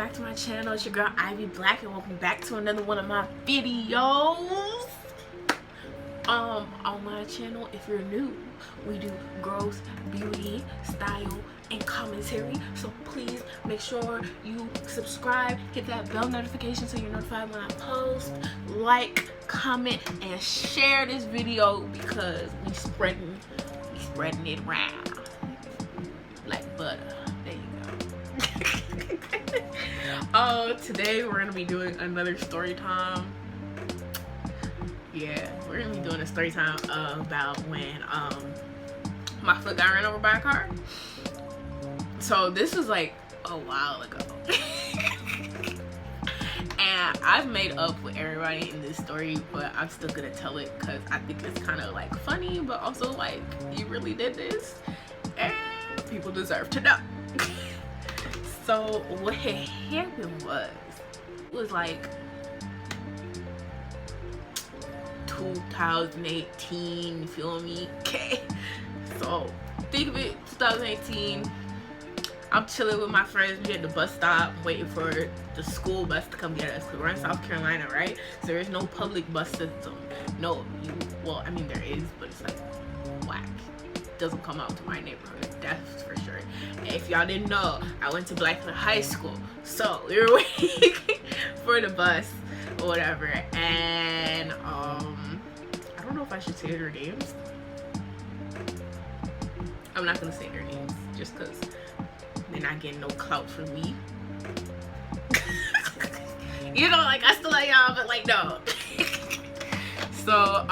back to my channel. It's your girl Ivy Black, and welcome back to another one of my videos. On my channel, if you're new, we do growth, beauty, style, and commentary. So please make sure you subscribe, hit that bell notification so you're notified when I post. Like, comment, and share this video because we spreading it around like butter. There you go. Today we're gonna be doing another story time. Yeah, we're gonna be doing a story time about when my foot got ran over by a car. So this was like a while ago. And I've made up with everybody in this story, but I'm still gonna tell it because I think it's kind of like funny, but also like, you really did this and people deserve to know. So what had happened was like 2018, you feel me? Okay, so think of it, 2018. I'm chilling with my friends. We at the bus stop waiting for the school bus to come get us because we're in South Carolina, right? So there's no public bus system. No, well, I mean there is, but it's like whack. It doesn't come out to my neighborhood, that's for sure. And if y'all didn't know, I went to Blackfoot High School, so we were waiting for the bus or whatever. And I don't know if I should say their names. I'm not gonna say their names just because they're not getting no clout from me. You know, like I still like y'all, but like no. So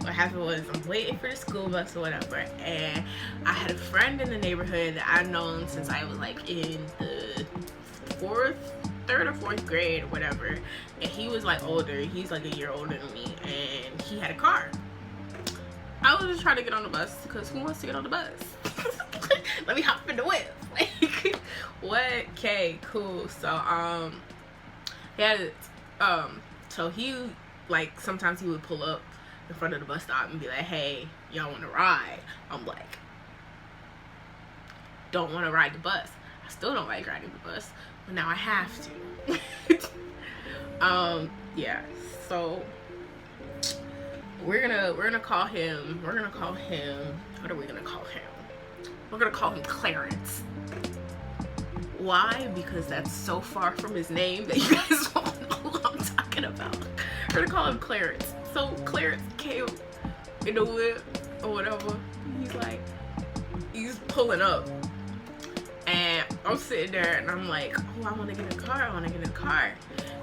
what happened was I'm waiting for the school bus or whatever, and I had a friend in the neighborhood that I've known since I was like in the third or fourth grade or whatever, and he was like older. He's like a year older than me, and he had a car. I was just trying to get on the bus because who wants to get on the bus? Let me hop in the whip. Like, what? Okay, cool. So he had so he, like, sometimes he would pull up in front of the bus stop and be like, hey, y'all want to ride? I'm like, don't want to ride the bus. I still don't like riding the bus, but now I have to. Yeah, so we're gonna call him, what are we gonna call him? We're gonna call him Clarence. Why? Because that's so far from his name that you guys won't know who I'm talking about. We're gonna call him Clarence. So Clarence came in the whip or whatever. He's pulling up, and I'm sitting there and I'm like, oh, I wanna get in a car.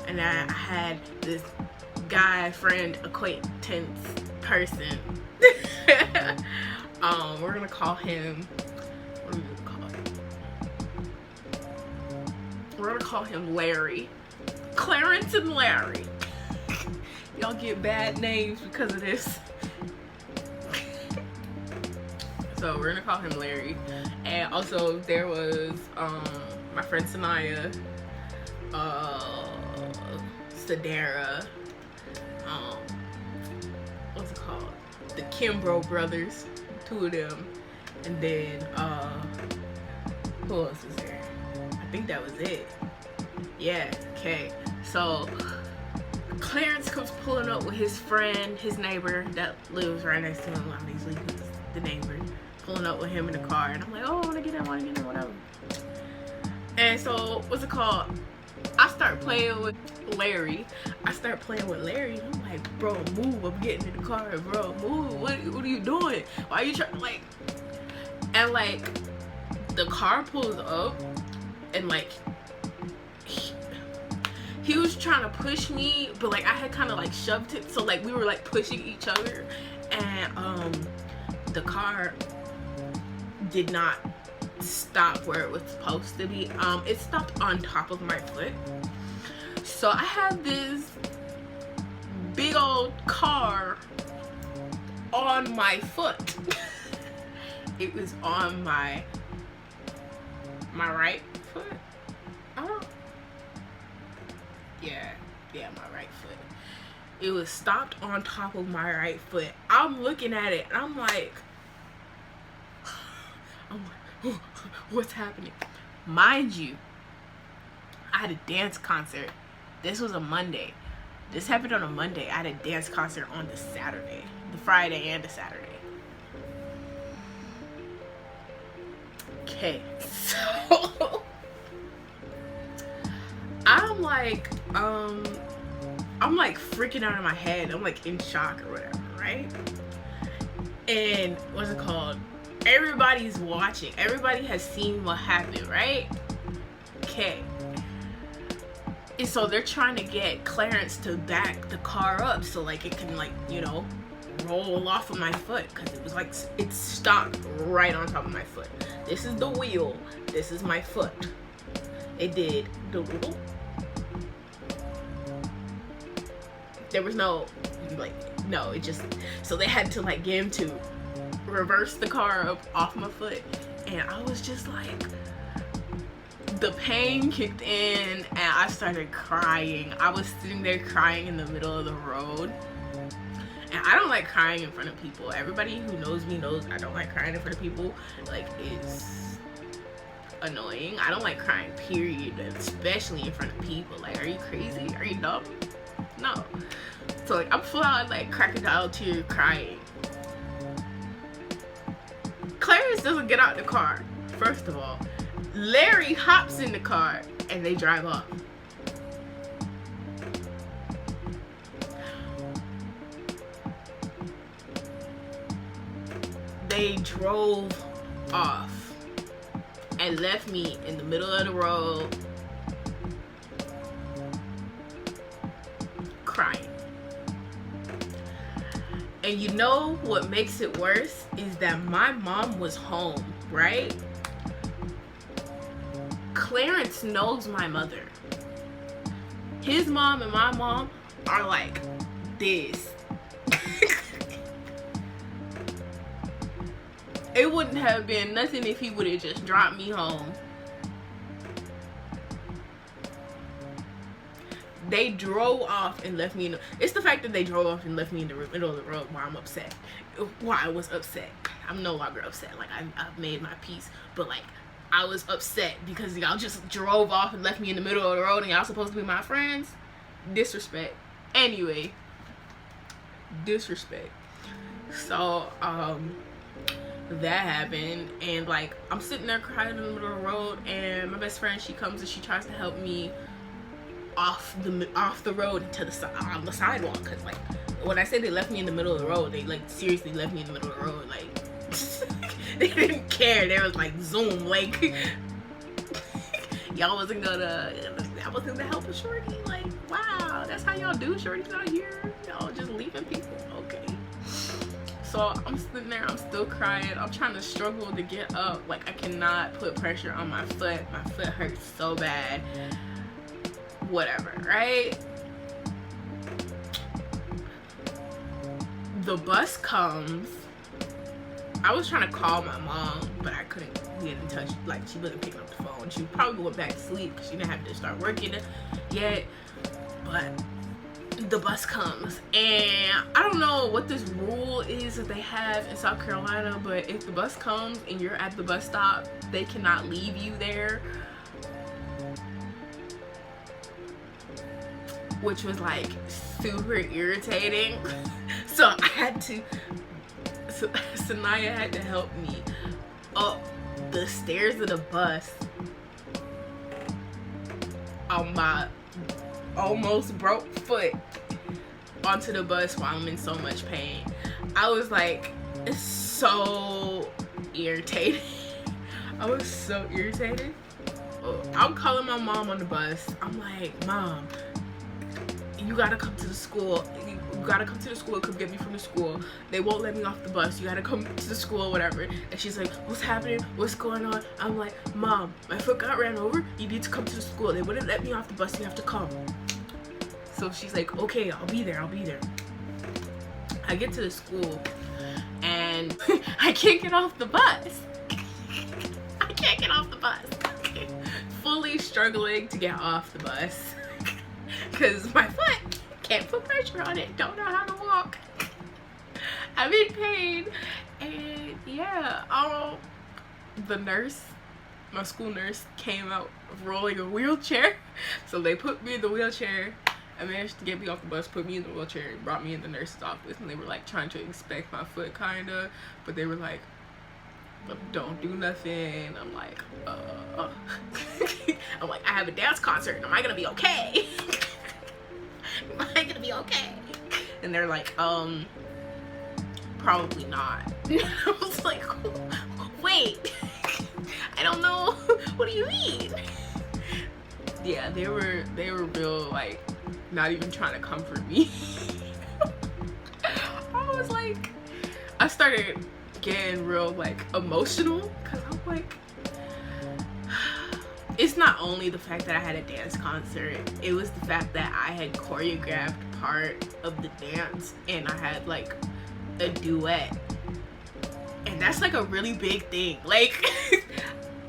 And I had this guy, friend, acquaintance person. We're gonna call him, what are we gonna call him? We're gonna call him Larry. Clarence and Larry. Y'all get bad names because of this. So we're gonna call him Larry. And also there was my friend Sanaya, Sadara, what's it called? The Kimbrough brothers, two of them. And then who else is there? I think that was it. Yeah, okay. So Clarence comes pulling up with his friend, his neighbor that lives right next to him, obviously, the neighbor, pulling up with him in the car. And I'm like, oh, I wanna get in, whatever. And so, what's it called? I start playing with Larry. And I'm like, bro, move. I'm getting in the car, bro. Move. What are you doing? Why are you trying, like? And like, the car pulls up, and like, he was trying to push me, but like I had kind of like shoved it, so like we were like pushing each other, and the car did not stop where it was supposed to be. It stopped on top of my foot. So I had this big old car on my foot. It was on my right foot. Yeah, my right foot. It was stopped on top of my right foot. I'm looking at it and I'm like, what's happening? Mind you, had a dance concert. This was a Monday. This happened on a Monday. I had a dance concert on the Saturday, the Friday and the Saturday. Okay, so I'm like freaking out in my head. I'm like in shock or whatever, right? And what's it called? Everybody's watching. Everybody has seen what happened, right? Okay. And so they're trying to get Clarence to back the car up so like it can like, you know, roll off of my foot, because it was like it's stopped right on top of my foot. This is the wheel. This is my foot. It did doodle. There was no it just, so they had to like get him to reverse the car up off my foot, and I was just like, the pain kicked in and I started crying. I was sitting there crying in the middle of the road. And I don't like crying in front of people. Everybody who knows me knows I don't like crying in front of people. Like, it's annoying. I don't like crying, period. Especially in front of people. Like, are you crazy? Are you dumb? No. So, like, I'm full out, like, crocodile tear crying. Clarence doesn't get out the car, first of all. Larry hops in the car, and they drive off. They drove off and left me in the middle of the road crying. And you know what makes it worse is that my mom was home, right? Clarence knows my mother. His mom and my mom are like this. It wouldn't have been nothing if he would have just dropped me home. They drove off and left me in the, it's the fact that they drove off and left me in the middle of the road why I'm upset. Why I was upset. I'm no longer upset. Like, I've made my peace. But, like, I was upset because y'all just drove off and left me in the middle of the road and y'all supposed to be my friends. Disrespect. Anyway. Disrespect. So, that happened, and like I'm sitting there crying in the middle of the road, and my best friend, she comes and she tries to help me off the road to the on the sidewalk, because like when I say they left me in the middle of the road, they like seriously left me in the middle of the road. Like they didn't care. They was like zoom, like y'all wasn't gonna, I wasn't gonna help a shorty. Like, wow, that's how y'all do shorties out here. Y'all just leaving people. Okay. So I'm sitting there, I'm still crying. I'm trying to struggle to get up. Like, I cannot put pressure on my foot. My foot hurts so bad. Whatever, right? The bus comes. I was trying to call my mom, but I couldn't get in touch. Like, she wasn't picking up the phone. She probably went back to sleep because she didn't have to start working yet. But the bus comes, and I don't know what this rule is that they have in South Carolina, but if the bus comes and you're at the bus stop, they cannot leave you there, which was like super irritating. So I had to, Sanaya had to help me up the stairs of the bus on my almost broke foot onto the bus while I'm in so much pain. I was like so irritated. I was so irritated. I'm calling my mom on the bus. I'm like, Mom, you gotta come to the school. You gotta come to the school, come get me from the school. They won't let me off the bus. You gotta come to the school, whatever. And she's like, what's happening? What's going on? I'm like, Mom, my foot got ran over. You need to come to the school. They wouldn't let me off the bus. You have to come. So she's like, okay, I'll be there. I get to the school and I can't get off the bus. I can't get off the bus. Fully struggling to get off the bus because my foot can't put pressure on it. Don't know how to walk. I'm in pain. And yeah, the nurse, my school nurse, came out rolling a wheelchair. So they put me in the wheelchair. I managed to get me off the bus, put me in the wheelchair, and brought me in the nurse's office. And they were like trying to inspect my foot, kinda. But they were like, don't do nothing. I'm like, I'm like, I have a dance concert. Am I gonna be okay? Am I gonna be okay? And they're like, probably not. I was like, wait, I don't know. What do you mean? Yeah, they were real, like, not even trying to comfort me. I was like, I started getting real, like, emotional, because I'm like, it's not only the fact that I had a dance concert, it was the fact that I had choreographed part of the dance and I had like a duet, and that's like a really big thing. Like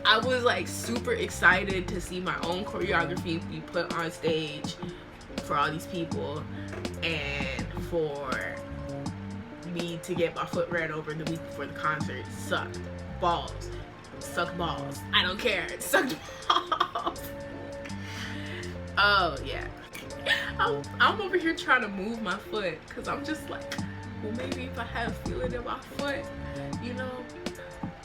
I was like super excited to see my own choreography be put on stage for all these people, and for me to get my foot ran over the week before the concert sucked balls. Suck balls. I don't care. It sucked balls. Oh yeah. I'm over here trying to move my foot because I'm just like, well, maybe if I have a feeling in my foot, you know,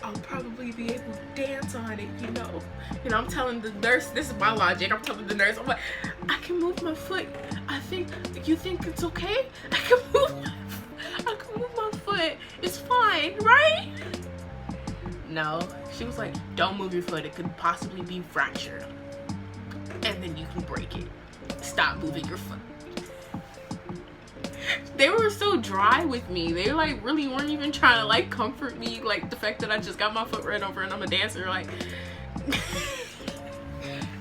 I'll probably be able to dance on it, you know. And I'm telling the nurse, this is my logic, I'm telling the nurse, I'm like, I can move my foot. You think it's okay? I can move my foot. It's fine, right? No. She was like, don't move your foot. It could possibly be fractured. And then you can break it. Stop moving your foot. They were so dry with me. They like really weren't even trying to like comfort me. Like the fact that I just got my foot ran over and I'm a dancer. Like,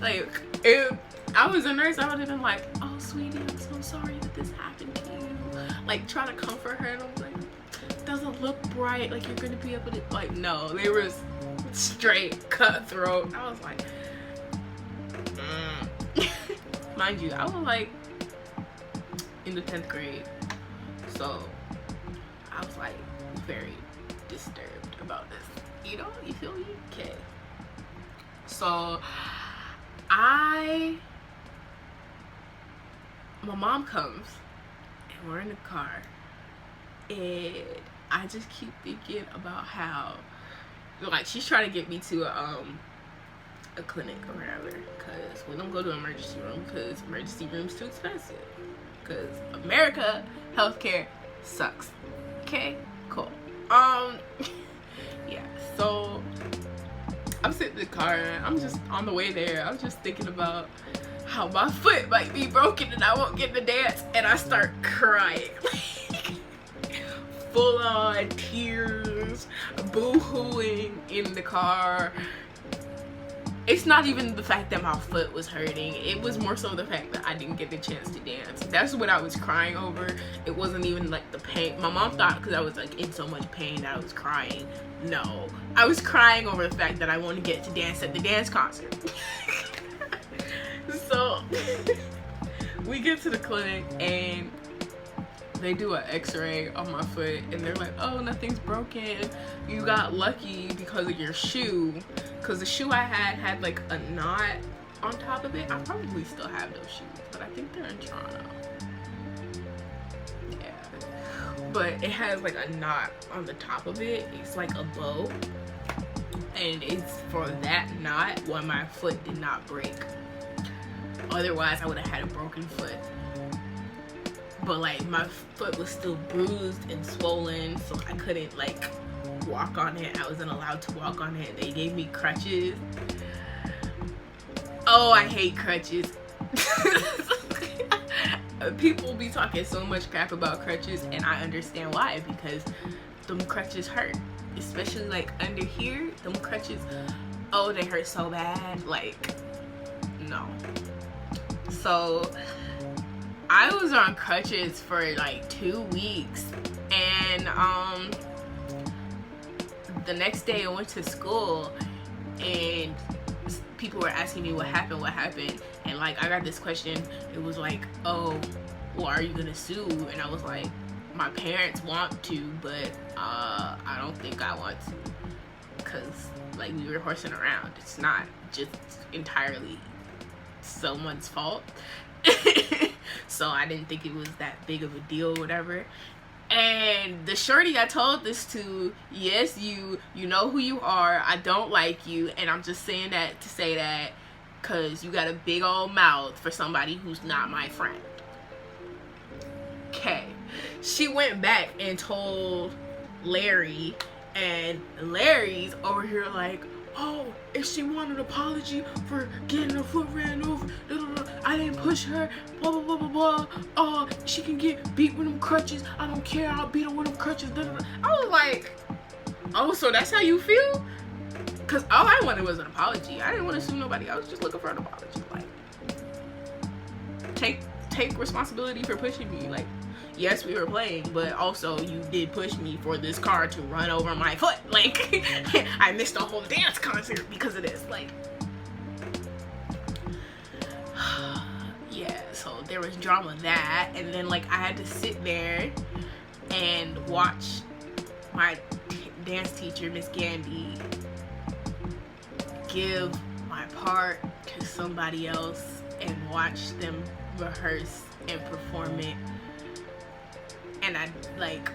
like if I was a nurse, I would have been like, oh sweetie, I'm so sorry that this happened to you. Like trying to comfort her, and I'm like, it doesn't look bright. Like you're gonna be able to. Like no, they were straight cutthroat. I was like, mind you, I was like in the 10th grade, so I was like very disturbed about this, you know, you feel me? Okay, so my mom comes and we're in the car, and I just keep thinking about how like she's trying to get me to a clinic or whatever, because we don't go to emergency room because emergency room's too expensive, because America healthcare sucks. Okay, cool. Yeah, so I'm sitting in the car and I'm just on the way there, I'm just thinking about how my foot might be broken and I won't get to dance, and I start crying. Full on tears, boo-hooing in the car. It's not even the fact that my foot was hurting. It was more so the fact that I didn't get the chance to dance. That's what I was crying over. It wasn't even like the pain. My mom thought because I was like in so much pain that I was crying. No, I was crying over the fact that I wanted to get to dance at the dance concert. So we get to the clinic and they do an x-ray on my foot and they're like, oh, nothing's broken. You got lucky because of your shoe. Because the shoe I had like a knot on top of it. I probably still have those shoes, but I think they're in Toronto. Yeah. But it has like a knot on the top of it. It's like a bow. And it's for that knot why my foot did not break. Otherwise, I would have had a broken foot. But like my foot was still bruised and swollen, so I couldn't like walk on it. I wasn't allowed to walk on it. They gave me crutches. Oh, I hate crutches. People be talking so much crap about crutches, and I understand why, because them crutches hurt, especially like under here. Them crutches, oh, they hurt so bad. Like, no. So I was on crutches for like 2 weeks, and the next day I went to school and people were asking me what happened, and like I got this question. It was like, oh, well, are you gonna sue? And I was like, my parents want to, but I don't think I want to, because like we were horsing around. It's not just entirely someone's fault. So I didn't think it was that big of a deal or whatever. And the shorty I told this to, yes, you know who you are. I don't like you, and I'm just saying that to say that because you got a big old mouth for somebody who's not my friend. Okay. She went back and told Larry, and Larry's over here like, oh, if she wanted an apology for getting her foot ran over, I didn't push her, blah, blah, blah, blah, blah. Oh, she can get beat with them crutches. I don't care. I'll beat her with them crutches. I was like, oh, so that's how you feel? Because all I wanted was an apology. I didn't want to sue nobody. I was just looking for an apology. Like, take responsibility for pushing me. Like, yes, we were playing, but also you did push me for this car to run over my foot. Like, I missed a whole dance concert because of this. Like, yeah, so there was drama that, and then like I had to sit there and watch my dance teacher, Miss Gandy, give my part to somebody else and watch them rehearse and perform it. And I like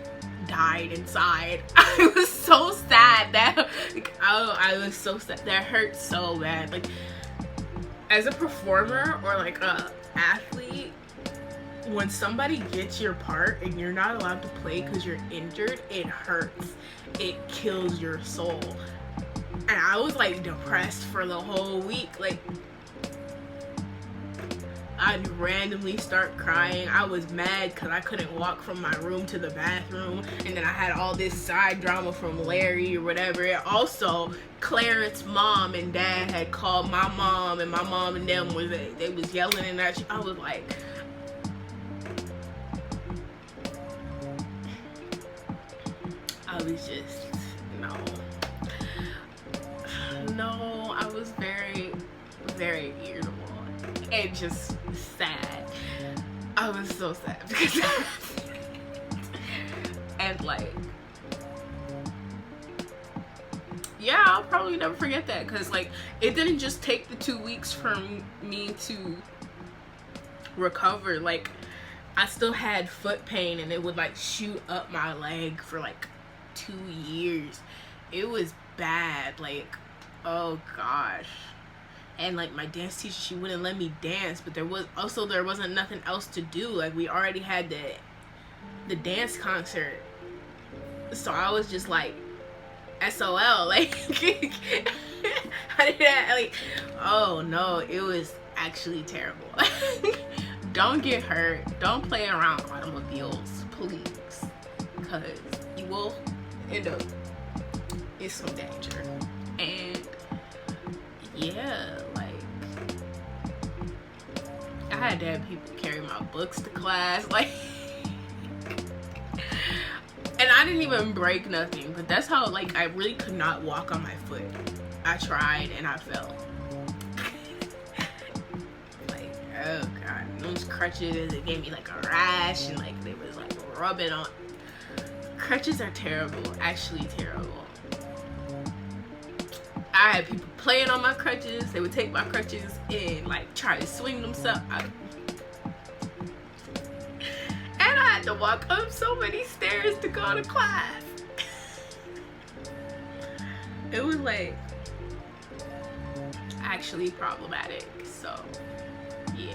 died inside. I was so sad that I was so sad. That hurt so bad. Like, as a performer or like a athlete, when somebody gets your part and you're not allowed to play because you're injured, it hurts. It kills your soul. And I was like depressed for the whole week. Like, I'd randomly start crying. I was mad because I couldn't walk from my room to the bathroom, and then I had all this side drama from Larry or whatever. And also, Clarence's mom and dad had called my mom, and my mom and them was yelling and that. I was like, I was just no. I was very, very irritable. And just sad. I was so sad because and like, yeah, I'll probably never forget that, because like it didn't just take the 2 weeks for me to recover. Like, I still had foot pain and it would like shoot up my leg for like 2 years. It was bad. Like, oh gosh. And like my dance teacher, she wouldn't let me dance, but there wasn't nothing else to do. Like, we already had the dance concert, so I was just like SOL. Like, I didn't like, oh no, it was actually terrible. Don't get hurt. Don't play around automobiles, please, because you will end up in some danger. And yeah, like, I had to have people carry my books to class, like, and I didn't even break nothing, but that's how, like, I really could not walk on my foot. I tried and I fell. Like, oh god, those crutches, it gave me like a rash, and like they was like rubbing on. Crutches are terrible, actually terrible. I had people playing on my crutches. They would take my crutches and like try to swing themselves out. And I had to walk up so many stairs to go to class. It was like actually problematic. So yeah,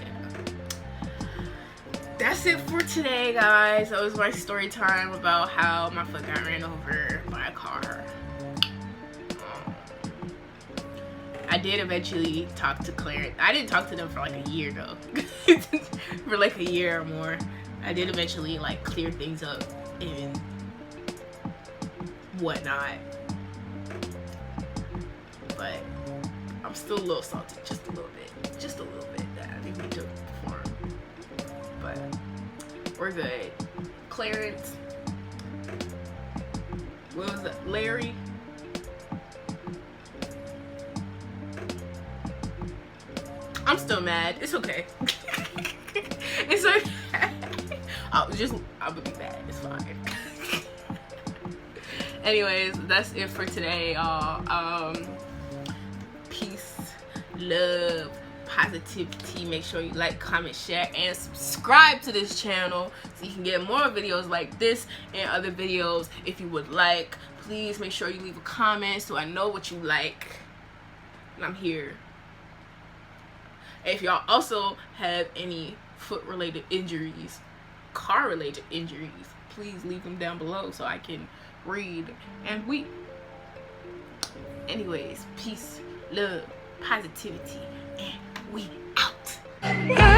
that's it for today, guys. That was my story time about how my foot got ran over by a car. I did eventually talk to Clarence. I didn't talk to them for like a year though. For like a year or more. I did eventually like clear things up and whatnot. But I'm still a little salty, just a little bit. Just a little bit that I didn't need to perform. But we're good. Clarence. What was it? Larry. I'm still mad. It's okay. It's okay. I'm gonna be mad. It's fine. Anyways, that's it for today, y'all. Peace, love, positivity. Make sure you like, comment, share, and subscribe to this channel so you can get more videos like this and other videos. If you would like, please make sure you leave a comment so I know what you like, and I'm here. If y'all also have any foot related injuries, car related injuries, please leave them down below so I can read and weep. Anyways, peace, love, positivity, and we out.